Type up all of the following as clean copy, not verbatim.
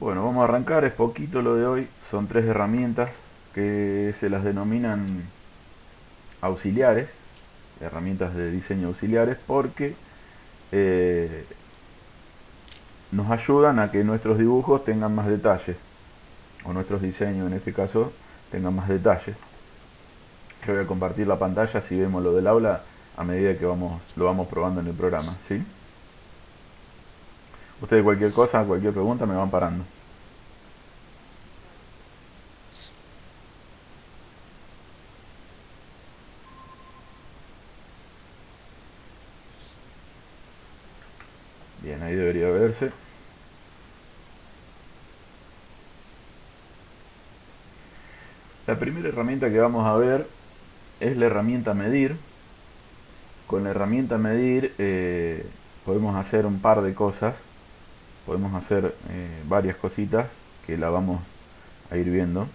Bueno, vamos a arrancar, es poquito lo de hoy, son tres herramientas que se las denominan auxiliares, herramientas de diseño auxiliares, porque eh, nos ayudan a que nuestros dibujos tengan más detalle, o nuestros diseños en este caso tengan más detalle. Yo voy a compartir la pantalla si vemos lo del aula a medida que lo vamos probando en el programa, ¿sí? Ustedes cualquier cosa, cualquier pregunta me van parando. Bien, ahí debería verse. La primera herramienta que vamos a ver es la herramienta medir. Con la herramienta medir podemos hacer un par de cosas, podemos hacer varias cositas que la vamos a ir viendo.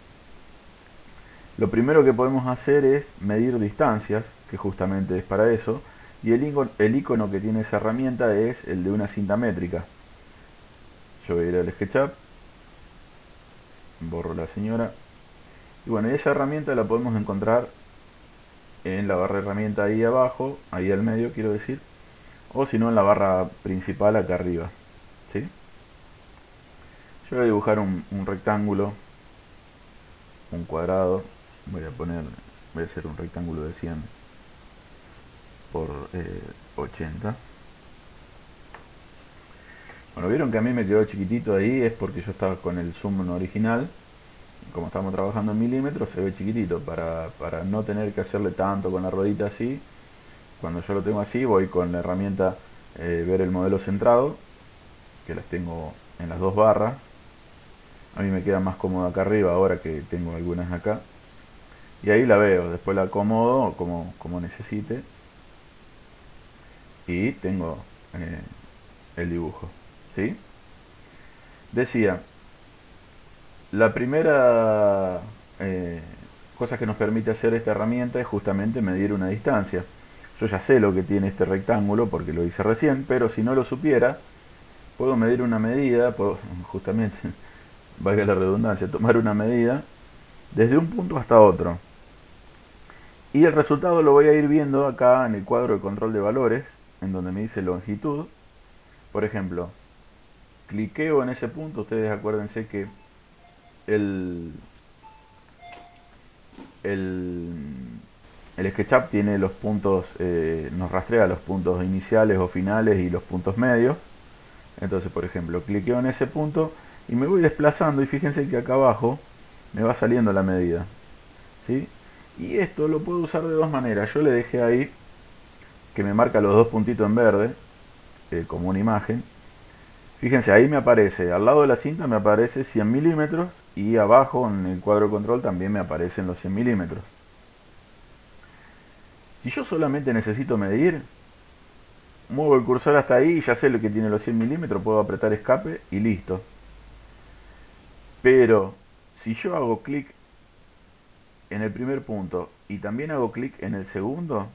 Lo primero que podemos hacer es medir distancias, que justamente es para eso, y el icono que tiene esa herramienta es el de una cinta métrica. Yo voy a ir al SketchUp, borro la señora, y bueno, esa herramienta la podemos encontrar en la barra de herramienta ahí abajo, ahí al medio quiero decir, o si no en la barra principal acá arriba, ¿sí? Yo voy a dibujar un rectángulo, un cuadrado. Voy a hacer un rectángulo de 100 por 80. Bueno, vieron que a mí me quedó chiquitito ahí, es porque yo estaba con el zoom original. Como estamos trabajando en milímetros, se ve chiquitito. Para no tener que hacerle tanto con la ruedita así, cuando yo lo tengo así, voy con la herramienta ver el modelo centrado, que las tengo en las dos barras. A mí me queda más cómodo acá arriba ahora que tengo algunas acá. Y ahí la veo, después la acomodo como necesite y tengo el dibujo. ¿Sí? Decía, la primera cosa que nos permite hacer esta herramienta es justamente medir una distancia. Yo ya sé lo que tiene este rectángulo porque lo hice recién, pero si no lo supiera, puedo medir una medida, puedo justamente, valga la redundancia, tomar una medida desde un punto hasta otro. Y el resultado lo voy a ir viendo acá en el cuadro de control de valores, en donde me dice longitud. Por ejemplo, cliqueo en ese punto, ustedes acuérdense que el, el, el SketchUp tiene los puntos, nos rastrea los puntos iniciales o finales y los puntos medios. Entonces, por ejemplo, cliqueo en ese punto y me voy desplazando y fíjense que acá abajo me va saliendo la medida, ¿sí? Y esto lo puedo usar de dos maneras. Yo le dejé ahí que me marca los dos puntitos en verde, como una imagen. Fíjense, ahí me aparece, al lado de la cinta me aparece 100 milímetros y abajo en el cuadro de control también me aparecen los 100 milímetros. Si yo solamente necesito medir, muevo el cursor hasta ahí y ya sé lo que tiene los 100 milímetros, puedo apretar escape y listo. Pero si yo hago clic en el primer punto y también hago clic en el segundo,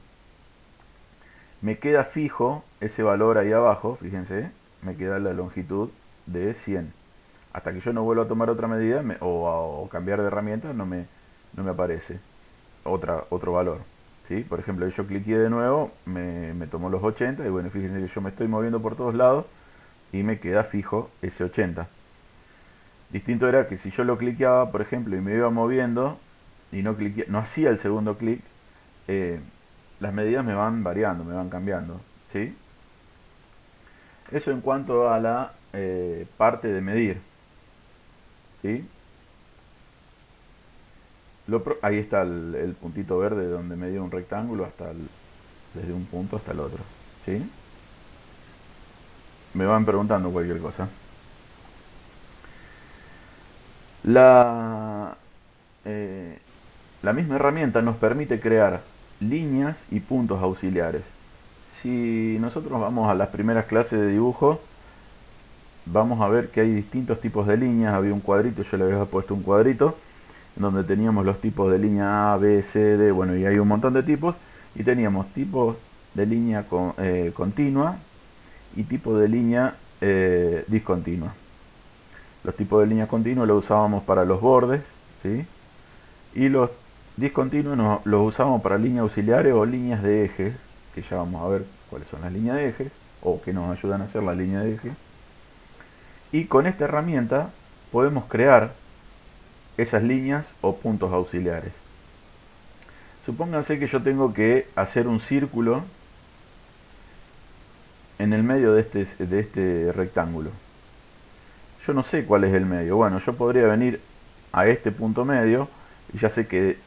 me queda fijo ese valor ahí abajo, fíjense, me queda la longitud de 100. Hasta que yo no vuelva a tomar otra medida o cambiar de herramienta, no me aparece otro valor. ¿Sí? Por ejemplo, yo cliqué de nuevo, me tomó los 80 y bueno, fíjense que yo me estoy moviendo por todos lados y me queda fijo ese 80. Distinto era que si yo lo cliqueaba, por ejemplo, y me iba moviendo y no hacía el segundo clic, eh, las medidas me van variando, me van cambiando. ¿Sí? Eso en cuanto a la parte de medir. ¿Sí? Ahí está el puntito verde donde me dio un rectángulo desde un punto hasta el otro. ¿Sí? Me van preguntando cualquier cosa. La, eh, la misma herramienta nos permite crear líneas y puntos auxiliares. Si nosotros vamos a las primeras clases de dibujo, vamos a ver que hay distintos tipos de líneas. Había un cuadrito, yo le había puesto un cuadrito, en donde teníamos los tipos de línea A, B, C, D, bueno, y hay un montón de tipos. Y teníamos tipos de línea continua y tipo de línea discontinua. Los tipos de líneas continuas los usábamos para los bordes, ¿sí? Y los discontinuos los usamos para líneas auxiliares o líneas de ejes, que ya vamos a ver cuáles son las líneas de ejes, o que nos ayudan a hacer la línea de eje. Y con esta herramienta podemos crear esas líneas o puntos auxiliares. Supónganse que yo tengo que hacer un círculo en el medio de este rectángulo. Yo no sé cuál es el medio. Bueno, yo podría venir a este punto medio y ya sé que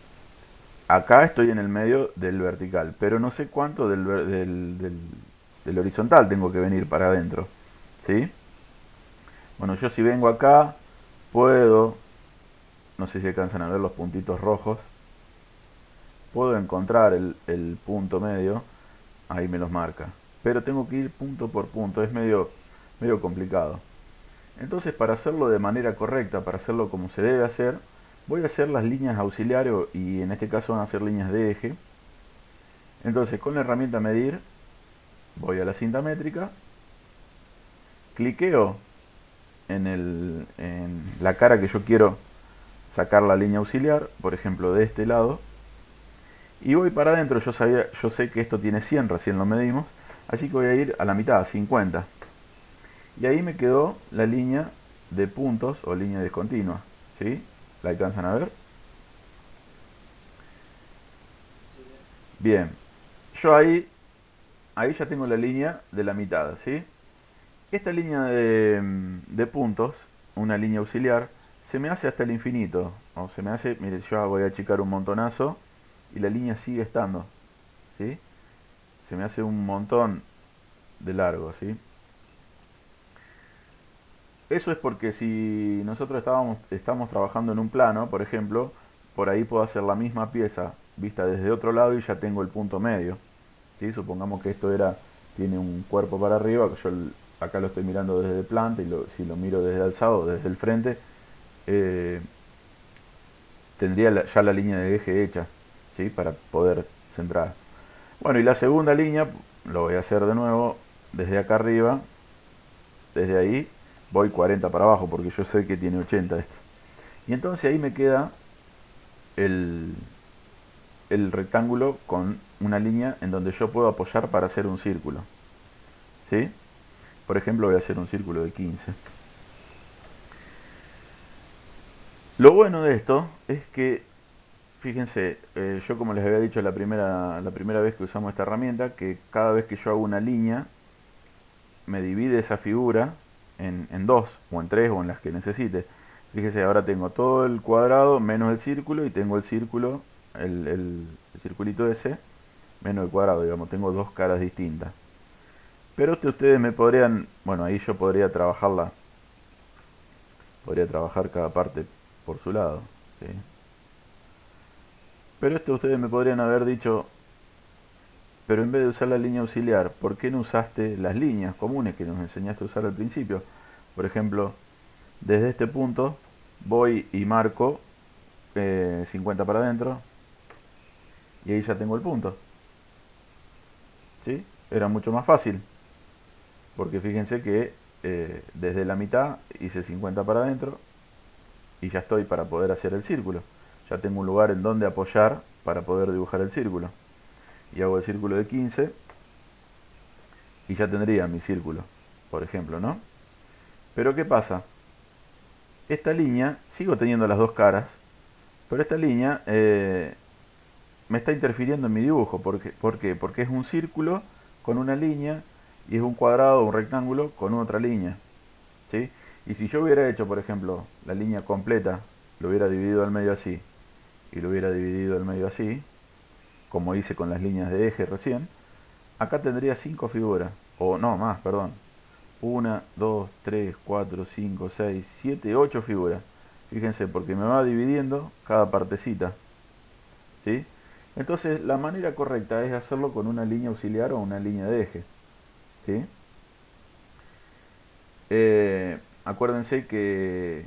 acá estoy en el medio del vertical, pero no sé cuánto del horizontal tengo que venir para adentro, ¿sí? Bueno, yo si vengo acá, puedo, no sé si alcanzan a ver los puntitos rojos, puedo encontrar el punto medio, ahí me los marca, pero tengo que ir punto por punto, es medio complicado. Entonces, para hacerlo de manera correcta, para hacerlo como se debe hacer, voy a hacer las líneas auxiliares y en este caso van a ser líneas de eje. Entonces, con la herramienta medir, voy a la cinta métrica, cliqueo en la cara que yo quiero sacar la línea auxiliar, por ejemplo de este lado, y voy para adentro. Yo sé que esto tiene 100, recién lo medimos, así que voy a ir a la mitad, a 50. Y ahí me quedó la línea de puntos o línea discontinua, ¿sí? ¿La alcanzan a ver? Bien, yo ahí ya tengo la línea de la mitad, ¿sí? Esta línea de puntos, una línea auxiliar, se me hace hasta el infinito. O se me hace, mire, yo voy a achicar un montonazo y la línea sigue estando, ¿sí? Se me hace un montón de largo, ¿sí? Eso es porque si nosotros estamos trabajando en un plano, por ejemplo, por ahí puedo hacer la misma pieza vista desde otro lado y ya tengo el punto medio, ¿sí? Supongamos que tiene un cuerpo para arriba, que yo acá lo estoy mirando desde planta y si lo miro desde alzado, desde el frente, eh, tendría ya la línea de eje hecha, ¿sí? Para poder centrar. Bueno, y la segunda línea lo voy a hacer de nuevo desde acá arriba, desde ahí voy 40 para abajo porque yo sé que tiene 80 esto. Y entonces ahí me queda el, el rectángulo con una línea en donde yo puedo apoyar para hacer un círculo, ¿sí? Por ejemplo, voy a hacer un círculo de 15. Lo bueno de esto es que, fíjense, yo como les había dicho la primera vez que usamos esta herramienta, que cada vez que yo hago una línea, me divide esa figura en dos, o en tres, o en las que necesite. Fíjese, ahora tengo todo el cuadrado menos el círculo, y tengo el círculo, el circulito ese, menos el cuadrado, digamos, tengo dos caras distintas. Pero ustedes me podrían, bueno, ahí yo podría trabajar cada parte por su lado, ¿sí? Pero ustedes me podrían haber dicho, pero en vez de usar la línea auxiliar, ¿por qué no usaste las líneas comunes que nos enseñaste a usar al principio? Por ejemplo, desde este punto voy y marco 50 para adentro y ahí ya tengo el punto, ¿sí? Era mucho más fácil, porque fíjense que desde la mitad hice 50 para adentro y ya estoy para poder hacer el círculo. Ya tengo un lugar en donde apoyar para poder dibujar el círculo. Y hago el círculo de 15 y ya tendría mi círculo, por ejemplo, ¿no? Pero ¿qué pasa? Esta línea, sigo teniendo las dos caras, pero esta línea me está interfiriendo en mi dibujo. ¿Por qué? Porque es un círculo con una línea y es un cuadrado o un rectángulo con otra línea, ¿sí? Y si yo hubiera hecho, por ejemplo, la línea completa, lo hubiera dividido al medio así y lo hubiera dividido al medio así, como hice con las líneas de eje recién, acá tendría 5 figuras, o no, más, perdón. 1, 2, 3, 4, 5, 6, 7, 8 figuras. Fíjense, porque me va dividiendo cada partecita, ¿sí? Entonces, la manera correcta es hacerlo con una línea auxiliar o una línea de eje, ¿sí? Acuérdense que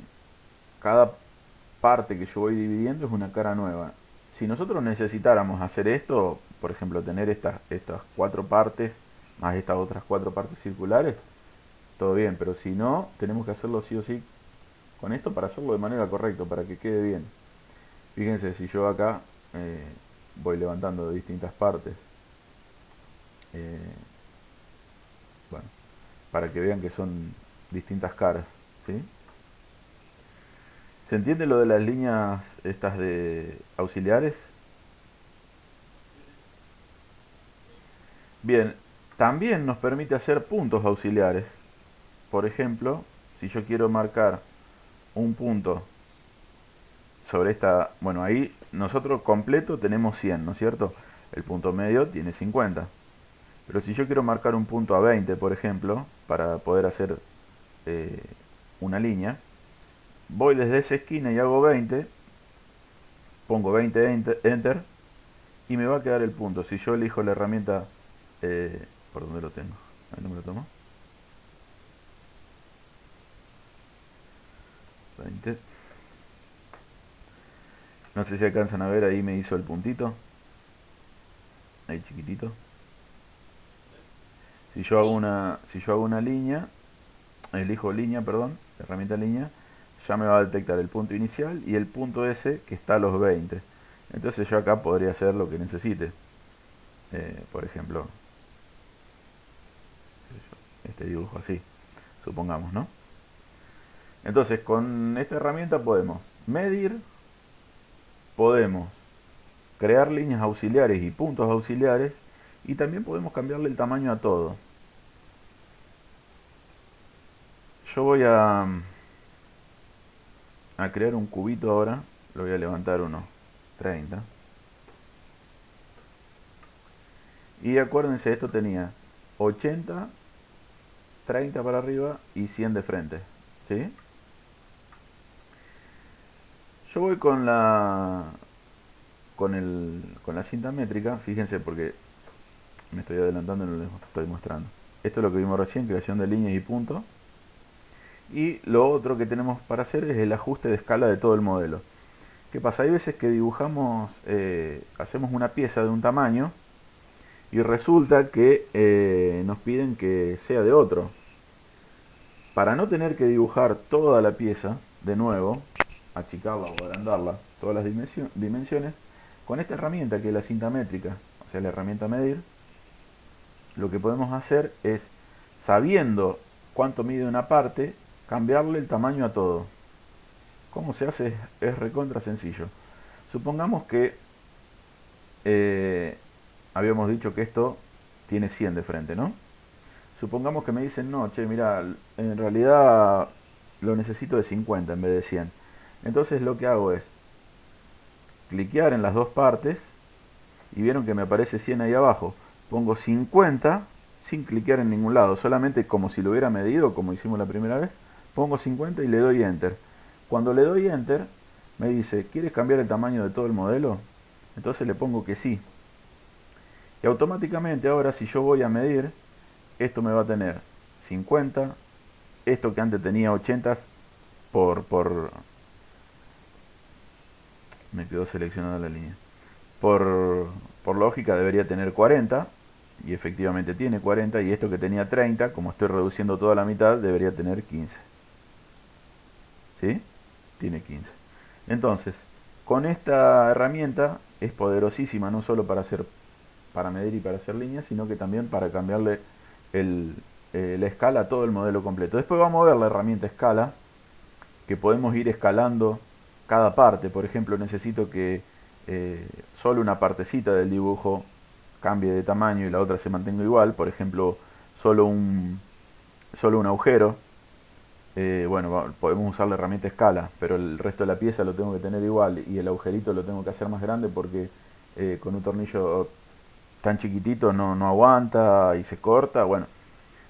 cada parte que yo voy dividiendo es una cara nueva. Si nosotros necesitáramos hacer esto, por ejemplo, tener estas cuatro partes más estas otras cuatro partes circulares, todo bien, pero si no, tenemos que hacerlo sí o sí con esto para hacerlo de manera correcta, para que quede bien. Fíjense, si yo acá voy levantando de distintas partes, eh, bueno, para que vean que son distintas caras, ¿sí? ¿Se entiende lo de las líneas estas de auxiliares? Bien, también nos permite hacer puntos auxiliares. Por ejemplo, si yo quiero marcar un punto sobre esta, bueno, ahí nosotros completo tenemos 100, ¿no es cierto? El punto medio tiene 50. Pero si yo quiero marcar un punto a 20, por ejemplo, para poder hacer eh, una línea, voy desde esa esquina y hago 20, pongo 20 enter y me va a quedar el punto. Si yo elijo la herramienta, ¿por dónde lo tengo? Ahí no me lo tomo. 20. No sé si alcanzan a ver, ahí me hizo el puntito. Ahí chiquitito. Si yo hago una línea, elijo línea, perdón, herramienta línea, ya me va a detectar el punto inicial y el punto ese que está a los 20. Entonces yo acá podría hacer lo que necesite. Por ejemplo, este dibujo así, supongamos, ¿no? Entonces con esta herramienta podemos medir, podemos crear líneas auxiliares y puntos auxiliares y también podemos cambiarle el tamaño a todo. Yo voy a crear un cubito ahora, lo voy a levantar unos 30. Y acuérdense, esto tenía 80, 30 para arriba y 100 de frente, ¿sí? Yo voy con la cinta métrica, fíjense porque me estoy adelantando y no les estoy mostrando. Esto es lo que vimos recién, creación de líneas y puntos. Y lo otro que tenemos para hacer es el ajuste de escala de todo el modelo. ¿Qué pasa? Hay veces que dibujamos, hacemos una pieza de un tamaño y resulta que nos piden que sea de otro. Para no tener que dibujar toda la pieza de nuevo, achicarla o agrandarla, todas las dimensiones, con esta herramienta que es la cinta métrica, o sea la herramienta medir, lo que podemos hacer es, sabiendo cuánto mide una parte, cambiarle el tamaño a todo. ¿Cómo se hace? Es recontra sencillo. Supongamos que habíamos dicho que esto tiene 100 de frente, ¿no? Supongamos que me dicen, no, che, mira, en realidad lo necesito de 50 en vez de 100. Entonces lo que hago es cliquear en las dos partes y vieron que me aparece 100 ahí abajo. Pongo 50 sin cliquear en ningún lado, solamente como si lo hubiera medido, como hicimos la primera vez. Pongo 50 y le doy enter. Cuando le doy enter, me dice, ¿quieres cambiar el tamaño de todo el modelo? Entonces le pongo que sí. Y automáticamente ahora si yo voy a medir, esto me va a tener 50, esto que antes tenía 80 por me quedó seleccionada la línea. Por lógica debería tener 40 y efectivamente tiene 40 y esto que tenía 30, como estoy reduciendo toda la mitad, debería tener 15. ¿Sí? Tiene 15. Entonces, con esta herramienta es poderosísima no solo para medir y para hacer líneas, sino que también para cambiarle el, la escala a todo el modelo completo. Después vamos a ver la herramienta escala, que podemos ir escalando cada parte. Por ejemplo, necesito que solo una partecita del dibujo cambie de tamaño y la otra se mantenga igual. Por ejemplo, solo un agujero. Bueno, podemos usar la herramienta escala, pero el resto de la pieza lo tengo que tener igual y el agujerito lo tengo que hacer más grande porque con un tornillo tan chiquitito no aguanta y se corta. Bueno,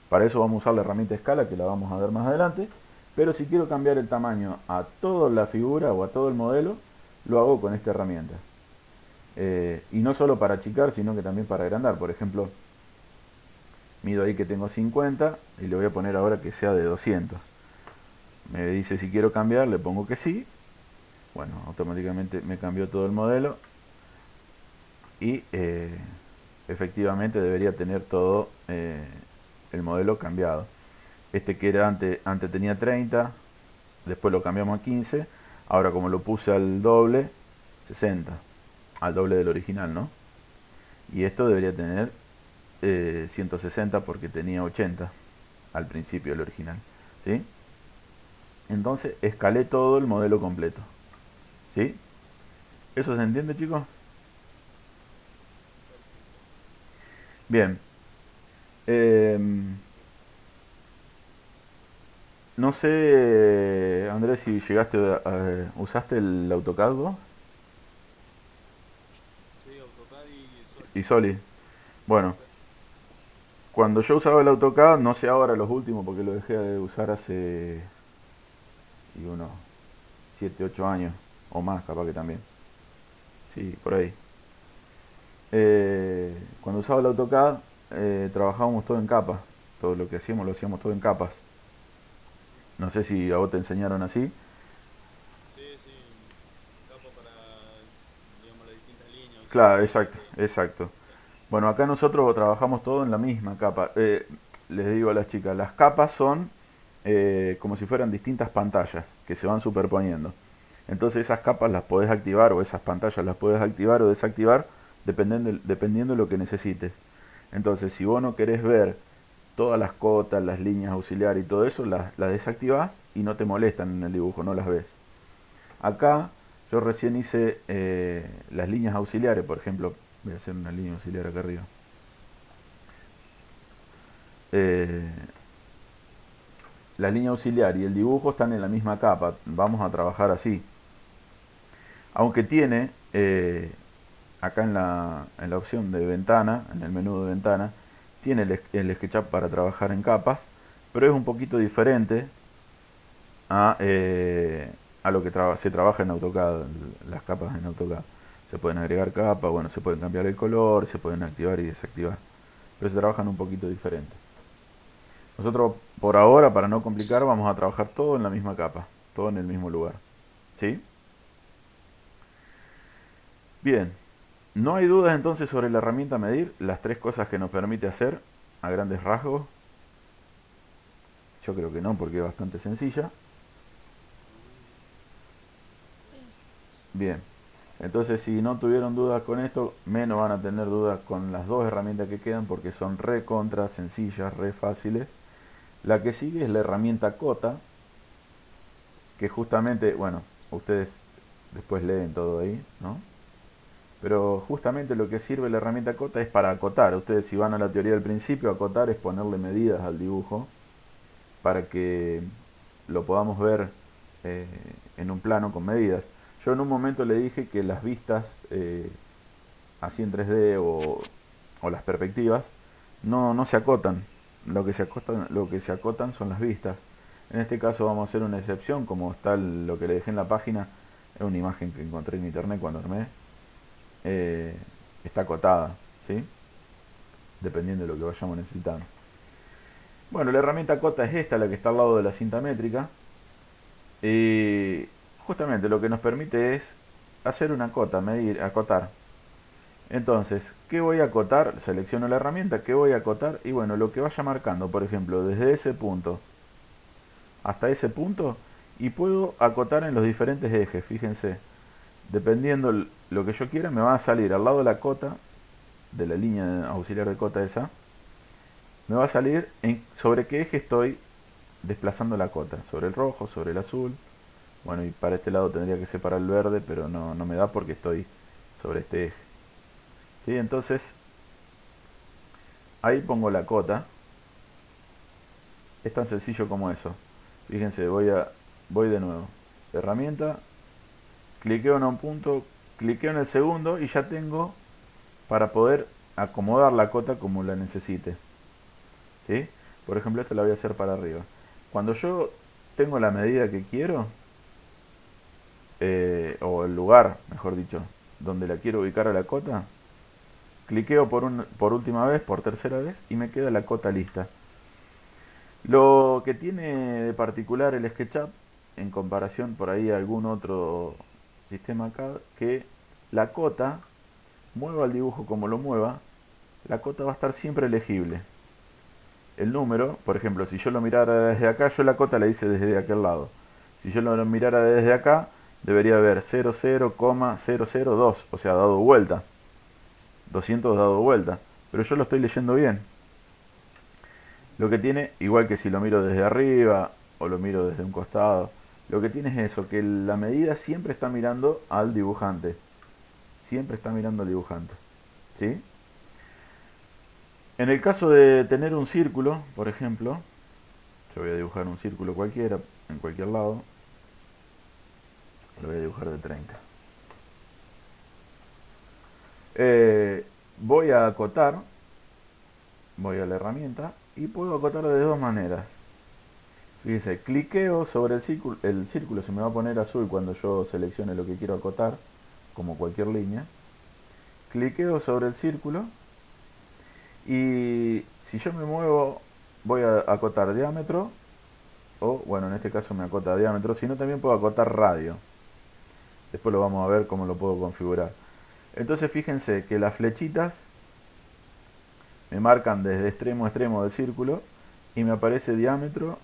para eso vamos a usar la herramienta escala que la vamos a ver más adelante. Pero si quiero cambiar el tamaño a toda la figura o a todo el modelo, lo hago con esta herramienta. Y no solo para achicar, sino que también para agrandar. Por ejemplo, mido ahí que tengo 50 y le voy a poner ahora que sea de 200. Me dice si quiero cambiar, le pongo que sí. Bueno, automáticamente me cambió todo el modelo y efectivamente debería tener todo el modelo cambiado. Este que era antes tenía 30, después lo cambiamos a 15, ahora como lo puse al doble, 60, al doble del original, ¿no? Y esto debería tener 160 porque tenía 80 al principio del original, ¿sí? Entonces escalé todo el modelo completo, ¿sí? ¿Eso se entiende, chicos? Perfecto. Bien. Em, no sé, Andrés, si llegaste ¿usaste el AutoCAD vos? Sí, AutoCAD y Y Solid. Solid. Bueno, Sí. cuando yo usaba el AutoCAD, no sé ahora los últimos porque lo dejé de usar hace unos 7 8 años o más, capaz que también. Sí, por ahí. Cuando usaba el AutoCAD, trabajábamos todo en capas. Todo lo que hacíamos lo hacíamos todo en capas. Ujú. No sé si a vos te enseñaron así. Sí, sí, capa para, digamos, las distintas líneas Claro, auxiliares, exacto, todo. exacto. Sí. Bueno, acá nosotros trabajamos todo en la misma capa. Les digo a las chicas, las capas son como si fueran distintas pantallas que se van superponiendo. Entonces esas capas las podés activar o esas pantallas las podés activar o desactivar dependiendo de lo que necesites. Entonces si vos no querés ver todas las cotas, las líneas auxiliares y todo eso, las desactivás y no te molestan en el dibujo, no las ves. Acá yo recién hice las líneas auxiliares, por ejemplo, voy a hacer una línea auxiliar acá arriba. Eh, la línea auxiliar y el dibujo están en la misma capa, vamos a trabajar así. Aunque tiene, acá en la opción de ventana, en el menú de ventana, tiene el SketchUp para trabajar en capas, pero es un poquito diferente a lo que se trabaja en AutoCAD, las capas en AutoCAD. Se pueden agregar capas, bueno, se pueden cambiar el color, se pueden activar y desactivar, pero se trabajan un poquito diferente. Nosotros por ahora, para no complicar, vamos a trabajar todo en la misma capa, todo en el mismo lugar. ¿Sí? Bien, no hay dudas entonces sobre la herramienta medir, las tres cosas que nos permite hacer a grandes rasgos. Yo creo que no, porque es bastante sencilla. Mm, sí. Bien, entonces si no tuvieron dudas con esto, menos van a tener dudas con las dos herramientas que quedan porque son re contra sencillas, re fáciles. La que sigue es la herramienta Cota, que justamente, bueno, ustedes después leen todo ahí, ¿no? Pero justamente lo que sirve la herramienta Cota es para acotar. Ustedes si van a la teoría del principio, acotar es ponerle medidas al dibujo para que lo podamos ver eh, en un plano con medidas. Yo en un momento le dije que las vistas así en 3D o las perspectivas no se acotan. Lo que se acotan son las vistas. En este caso vamos a hacer una excepción, como está lo que le dejé en la página, es una imagen que encontré en internet cuando armé, eh, está acotada, ¿sí? Dependiendo de lo que vayamos necesitando. Bueno, la herramienta cota es esta, la que está al lado de la cinta métrica. Y justamente lo que nos permite es hacer una cota, medir, acotar. Entonces, ¿qué voy a acotar? Selecciono la herramienta, ¿qué voy a acotar? Y bueno, lo que vaya marcando, por ejemplo, desde ese punto hasta ese punto, y puedo acotar en los diferentes ejes, fíjense. Dependiendo lo que yo quiera, me va a salir al lado de la cota, de la línea auxiliar de cota esa, me va a salir sobre qué eje estoy desplazando la cota. Sobre el rojo, sobre el azul. Bueno, y para este lado tendría que ser para el verde, pero no me da porque estoy sobre este eje. ¿Sí? Entonces, ahí pongo la cota. Es tan sencillo como eso. Fíjense, voy de nuevo. Herramienta, cliqueo en un punto, cliqueo en el segundo y ya tengo para poder acomodar la cota como la necesite. ¿Sí? Por ejemplo, esta la voy a hacer para arriba. Cuando yo tengo la medida que quiero, o el lugar, mejor dicho, donde la quiero ubicar a la cota, cliqueo por última vez, por tercera vez, y me queda la cota lista. Lo que tiene de particular el SketchUp, en comparación por ahí a algún otro sistema acá, que la cota, mueva el dibujo como lo mueva, la cota va a estar siempre legible. El número, por ejemplo, si yo lo mirara desde acá, yo la cota la hice desde aquel lado. Si yo lo mirara desde acá, debería haber 00,002, o sea, dado vuelta. 200 dado vuelta. Pero yo lo estoy leyendo bien. Lo que tiene, igual que si lo miro desde arriba o lo miro desde un costado, lo que tiene es eso, que la medida siempre está mirando al dibujante. Siempre está mirando al dibujante. ¿Sí? En el caso de tener un círculo, por ejemplo, yo voy a dibujar un círculo cualquiera, en cualquier lado. Lo voy a dibujar de 30. Voy a acotar, voy a la herramienta y puedo acotar de dos maneras. Fíjese, cliqueo sobre el círculo se me va a poner azul cuando yo seleccione lo que quiero acotar, como cualquier línea. Cliqueo sobre el círculo y si yo me muevo voy a acotar diámetro, o bueno, en este caso me acota diámetro, sino también puedo acotar radio. Después lo vamos a ver cómo lo puedo configurar. Entonces fíjense que las flechitas me marcan desde extremo a extremo del círculo y me aparece diámetro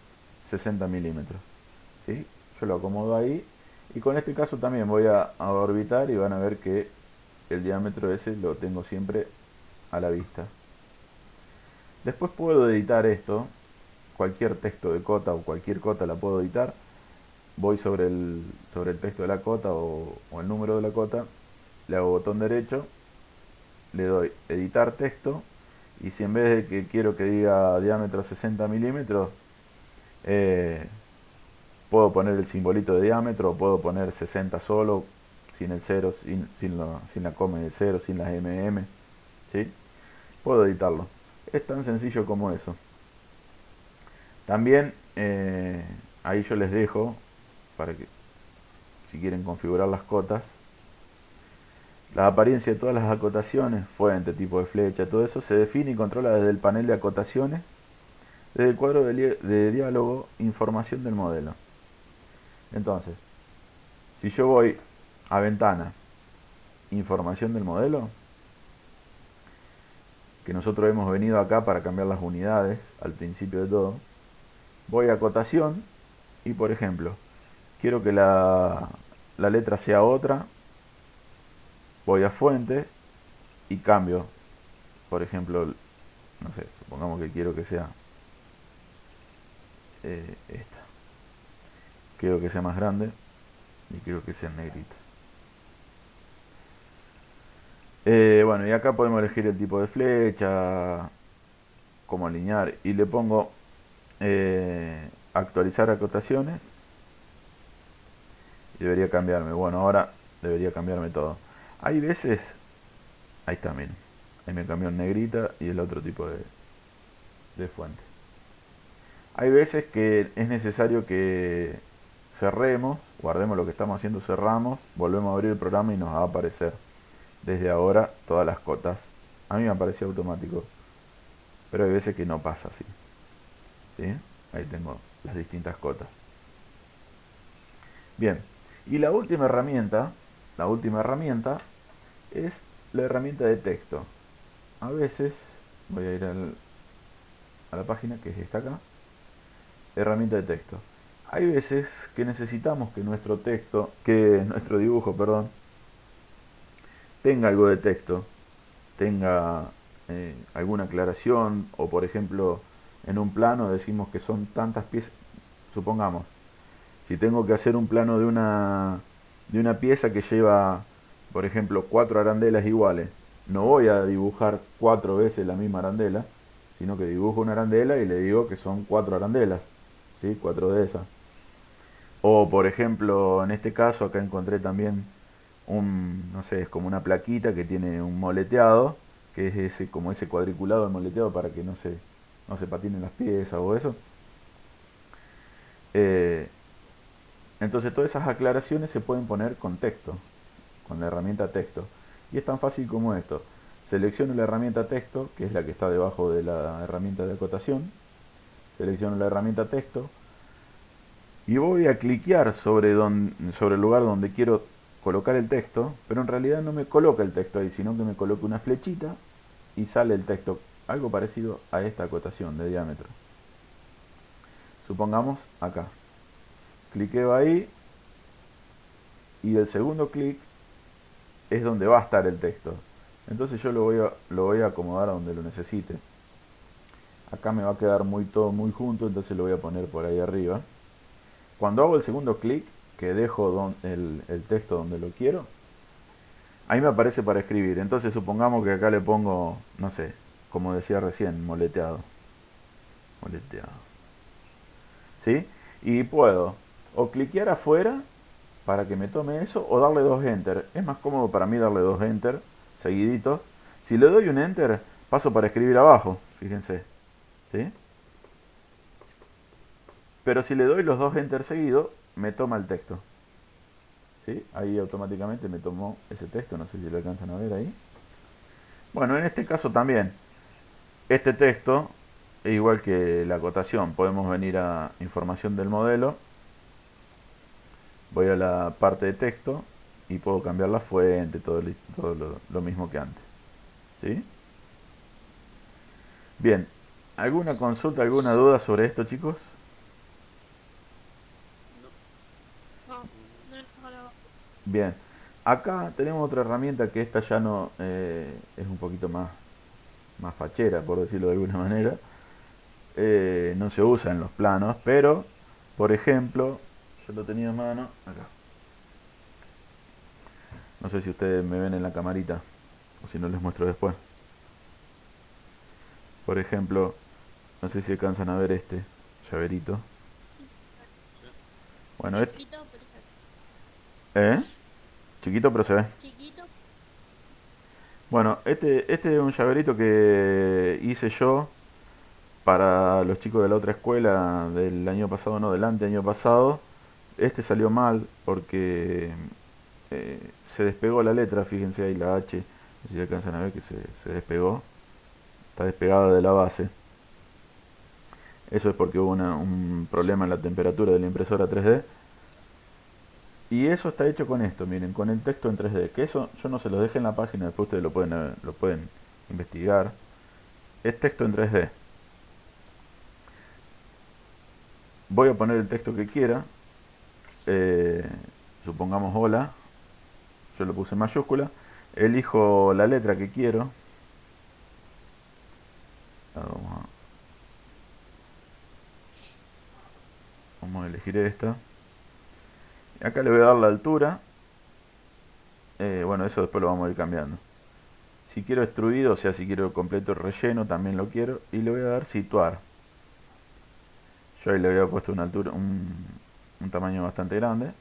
60 milímetros. ¿Sí? Yo lo acomodo ahí y con este caso también voy a orbitar y van a ver que el diámetro ese lo tengo siempre a la vista. Después puedo editar esto, cualquier texto de cota o cualquier cota la puedo editar. Voy sobre el texto de la cota o el número de la cota, le hago botón derecho, le doy editar texto y si en vez de que quiero que diga diámetro 60 milímetros, puedo poner el simbolito de diámetro o puedo poner 60 solo, sin el 0, sin la coma de 0, sin las mm, ¿sí? Puedo editarlo. Es tan sencillo como eso. También ahí yo les dejo para que si quieren configurar las cotas, la apariencia de todas las acotaciones, fuente, tipo de flecha, todo eso se define y controla desde el panel de acotaciones, desde el cuadro de diálogo, información del modelo. Entonces, si yo voy a ventana, información del modelo, que nosotros hemos venido acá para cambiar las unidades al principio de todo, voy a acotación y por ejemplo, quiero que la letra sea otra, voy a fuente y cambio, por ejemplo, no sé, supongamos que quiero que sea esta. Quiero que sea más grande y quiero que sea negrita. Bueno, y acá podemos elegir el tipo de flecha, cómo alinear, y le pongo actualizar acotaciones y debería cambiarme. Bueno, ahora debería cambiarme todo. Hay veces, ahí está, miren, ahí me cambió en negrita y el otro tipo de fuente. Hay veces que es necesario que cerremos, guardemos lo que estamos haciendo, cerramos, volvemos a abrir el programa y nos va a aparecer desde ahora todas las cotas. A mí me apareció automático, pero hay veces que no pasa así. ¿Sí? Ahí tengo las distintas cotas. Bien, y la última herramienta es la herramienta de texto. A veces, voy a ir a la página que es esta acá, herramienta de texto. Hay veces que necesitamos que nuestro texto, que nuestro dibujo, perdón, tenga algo de texto, tenga alguna aclaración, o por ejemplo, en un plano decimos que son tantas piezas, supongamos, si tengo que hacer un plano de una pieza que lleva, por ejemplo, 4 arandelas iguales, no voy a dibujar 4 veces la misma arandela, sino que dibujo una arandela y le digo que son 4 arandelas, ¿sí? 4 de esas. O por ejemplo, en este caso acá encontré también no sé, es como una plaquita que tiene un moleteado, que es ese, como ese cuadriculado de moleteado para que no se patinen las piezas o eso. Eh, entonces todas esas aclaraciones se pueden poner con texto, con la herramienta texto. Y es tan fácil como esto. Selecciono la herramienta texto, que es la que está debajo de la herramienta de acotación. Selecciono la herramienta texto y voy a cliquear sobre el lugar donde quiero colocar el texto, pero en realidad no me coloca el texto ahí, sino que me coloca una flechita y sale el texto, algo parecido a esta acotación de diámetro. Supongamos acá. cliqueo ahí y el segundo clic es donde va a estar el texto. Entonces yo lo voy a acomodar a donde lo necesite. Acá me va a quedar todo muy junto, entonces lo voy a poner por ahí arriba. Cuando hago el segundo clic, que dejo el texto donde lo quiero, ahí me aparece para escribir. Entonces supongamos que acá le pongo, no sé, como decía recién, moleteado. Moleteado. ¿Sí? Y puedo o cliquear afuera para que me tome eso o darle dos enter. Es más cómodo para mí darle dos enter seguiditos. Si le doy un enter, paso para escribir abajo, fíjense. ¿Sí? Pero si le doy los dos enter seguidos, me toma el texto. ¿Sí? Ahí automáticamente me tomó ese texto, no sé si lo alcanzan a ver ahí. Bueno, en este caso también, este texto, igual que la acotación, podemos venir a información del modelo, voy a la parte de texto y puedo cambiar la fuente, todo lo mismo que antes. ¿Sí? Bien, ¿alguna consulta, alguna duda sobre esto, chicos? No, No, ninguno. no está grabado. Bien, acá tenemos otra herramienta que esta ya no es un poquito más fachera, por decirlo de alguna manera. No se usa en los planos, pero, por ejemplo, yo lo tenía en mano acá. No sé si ustedes me ven en la camarita o si no les muestro después. Por ejemplo, no sé si alcanzan a ver este llaverito. Sí, Sí. Bueno, chiquito, pero ¿eh? Chiquito pero se ve. chiquito. Bueno, este es un llaverito que hice yo para los chicos de la otra escuela del año pasado, no, del año pasado. Este salió mal porque se despegó la letra, fíjense ahí la H, no sé si alcanzan a ver que se despegó, está despegada de la base. Eso es porque hubo un problema en la temperatura de la impresora 3D. Y eso está hecho con esto, miren, con el texto en 3D. Que eso yo no se los dejé en la página, después ustedes lo pueden investigar. Es texto en 3D. Voy a poner el texto que quiera. eh, Supongamos hola. Yo lo puse en mayúscula. Elijo la letra que quiero. Vamos vamos a elegir esta. Acá le voy a dar la altura. Bueno, eso después lo vamos a ir cambiando. Si quiero extruido, o sea, si quiero completo el relleno, también lo quiero. Y le voy a dar situar. Yo ahí le había puesto una altura, un tamaño bastante grande.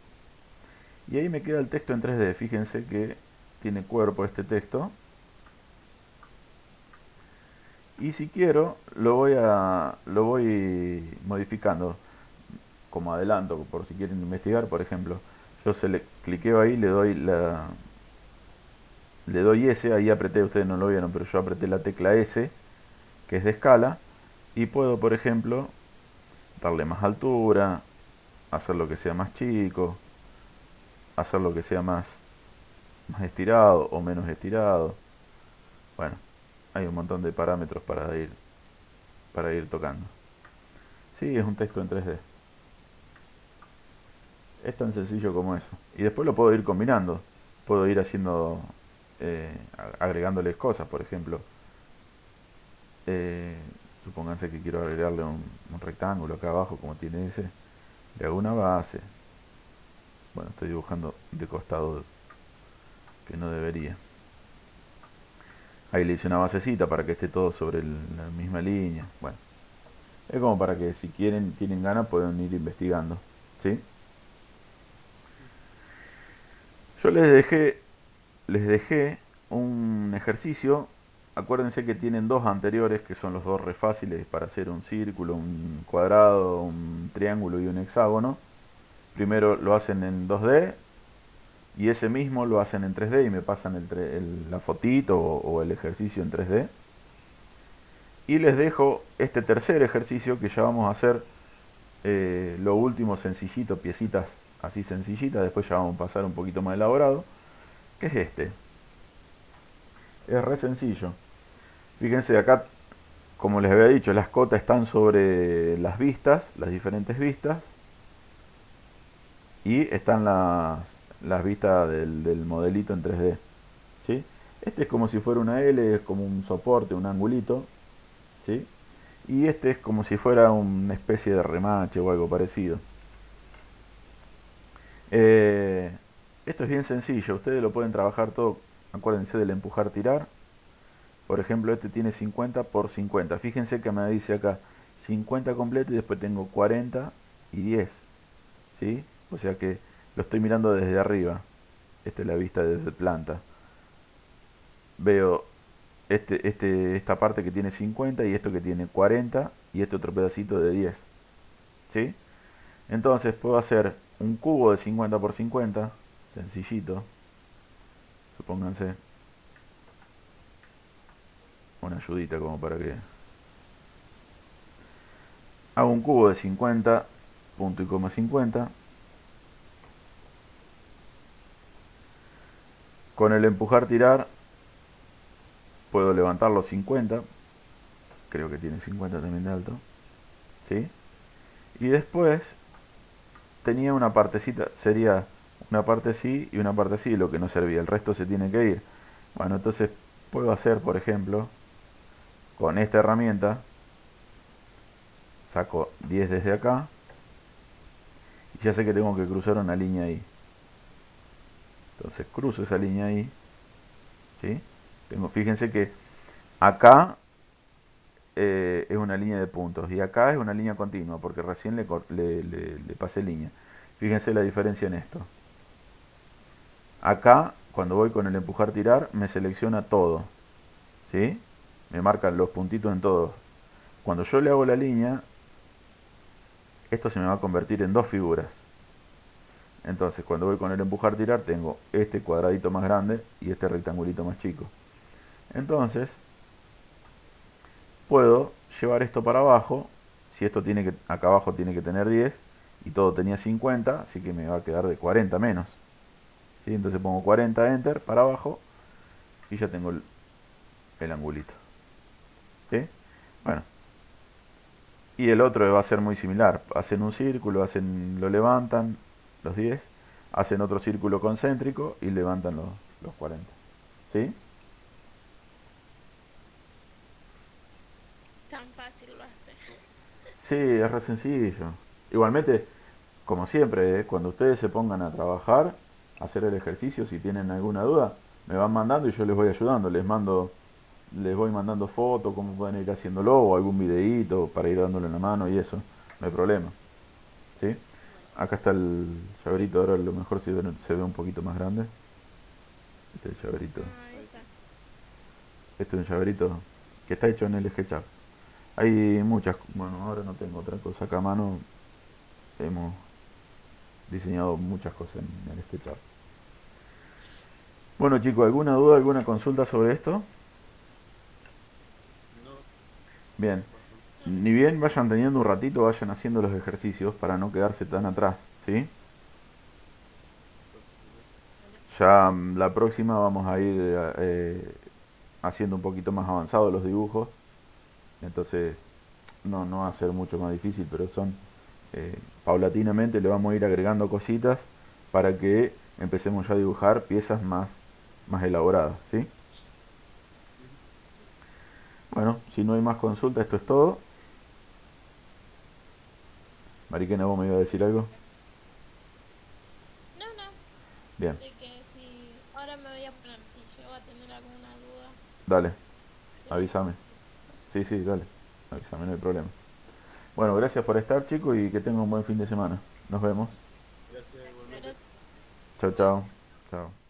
Y ahí me queda el texto en 3D. Fíjense que tiene cuerpo este texto. Y si quiero, lo voy modificando como adelanto, por si quieren investigar, por ejemplo. Yo cliqueo ahí, le doy S, ahí apreté, ustedes no lo vieron, pero yo apreté la tecla S, que es de escala, y puedo, por ejemplo, darle más altura, hacer lo que sea más chico, hacer lo que sea más estirado o menos estirado. Bueno, hay un montón de parámetros para ir tocando. Sí, es un texto en 3D. Es tan sencillo como eso. Y después lo puedo ir combinando. Puedo ir haciendo, agregándoles cosas, por ejemplo. Eh, Supónganse que quiero agregarle un rectángulo acá abajo, como tiene ese. Le hago una base. Bueno, estoy dibujando de costado que no debería. Ahí le hice una basecita para que esté todo sobre la misma línea. Bueno, es como para que si tienen ganas, pueden ir investigando. ¿Sí? Yo Sí, les dejé un ejercicio. Acuérdense que tienen dos anteriores que son los dos re fáciles para hacer un círculo, un cuadrado, un triángulo y un hexágono. Primero lo hacen en 2D y ese mismo lo hacen en 3D y me pasan la fotito o el ejercicio en 3D. Y les dejo este tercer ejercicio que ya vamos a hacer lo último sencillito, piecitas así sencillitas, después ya vamos a pasar un poquito más elaborado, que es este. Es re sencillo. Fíjense acá, como les había dicho, las cotas están sobre las vistas, las diferentes vistas. y están las vistas del modelito en 3D, ¿sí? Este es como si fuera una L, es como un soporte, un angulito, ¿sí? Y este es como si fuera una especie de remache o algo parecido. Eh, Esto es bien sencillo, ustedes lo pueden trabajar todo, acuérdense del empujar tirar. Por ejemplo, este tiene 50 por 50. Fíjense que me dice acá 50 completo y después tengo 40 y 10, ¿sí? O sea que lo estoy mirando desde arriba. Esta es la vista desde planta. Veo esta parte que tiene 50 y esto que tiene 40 y este otro pedacito de 10, ¿sí? Entonces puedo hacer un cubo de 50 por 50, sencillito, supónganse, una ayudita como para que... Hago un cubo de 50, punto y coma 50. Con el empujar tirar puedo levantar los 50, creo que tiene 50 también de alto, ¿sí? Y después tenía una partecita, sería una parte así y una parte así, lo que no servía, el resto se tiene que ir. Bueno, entonces puedo hacer, por ejemplo, con esta herramienta, saco 10 desde acá y ya sé que tengo que cruzar una línea ahí. Entonces cruzo esa línea ahí, ¿sí? Fíjense que acá es una línea de puntos y acá es una línea continua porque recién le pasé línea. Fíjense la diferencia en esto. Acá, cuando voy con el empujar tirar, me selecciona todo, ¿sí? Me marcan los puntitos en todos. Cuando yo le hago la línea, esto se me va a convertir en dos figuras. Entonces, cuando voy con el empujar tirar, tengo este cuadradito más grande y este rectangulito más chico. Entonces, puedo llevar esto para abajo. Si esto tiene que, acá abajo tiene que tener 10 y todo tenía 50, así que me va a quedar de 40 menos, ¿sí? Entonces pongo 40 enter para abajo y ya tengo el angulito, ¿sí? Bueno, y el otro va a ser muy similar. Hacen un círculo, lo levantan los 10, hacen otro círculo concéntrico y levantan los 40, ¿sí? Tan fácil lo hace. Sí, es re sencillo. Igualmente, como siempre, cuando ustedes se pongan a trabajar, a hacer el ejercicio, si tienen alguna duda, me van mandando y yo les voy ayudando. Les voy mandando fotos, cómo pueden ir haciéndolo, o algún videíto para ir dándole una mano y eso. No hay problema. ¿Sí? Bueno, Acá está el sí. llaverito, ahora a lo mejor se ve un poquito más grande. Este es el llaverito. Ah, ahí Ahí está. sí. Este es un llaverito que está hecho en el SketchUp. Hay muchas, bueno, ahora no tengo otra cosa acá a mano. Hemos diseñado muchas cosas en el SketchUp. Bueno chicos, ¿alguna duda, alguna consulta sobre esto? No, Bien, bastante. No, no. ni bien vayan teniendo un ratito, vayan haciendo los ejercicios para no quedarse tan atrás, ¿sí? Perfecto. Dale. Ya la próxima vamos a ir haciendo un poquito más avanzados los dibujos, entonces no va a ser mucho más difícil, pero paulatinamente le vamos a ir agregando cositas para que empecemos ya a dibujar piezas más elaboradas, ¿sí? Ujú. Bueno, si no hay más consulta, esto es todo. Mariquena, ¿vos me iba a decir algo? No, no. Bien, De que si ahora me voy a poner, si llego a tener alguna duda, dale, te voy a avísame. escribir. Sí, sí, dale, avísame, no hay problema. Bueno, gracias por estar, chicos, y que tengan un buen fin de semana. Nos vemos. Gracias igualmente. Gracias. Chao, Igual. chao. Chao.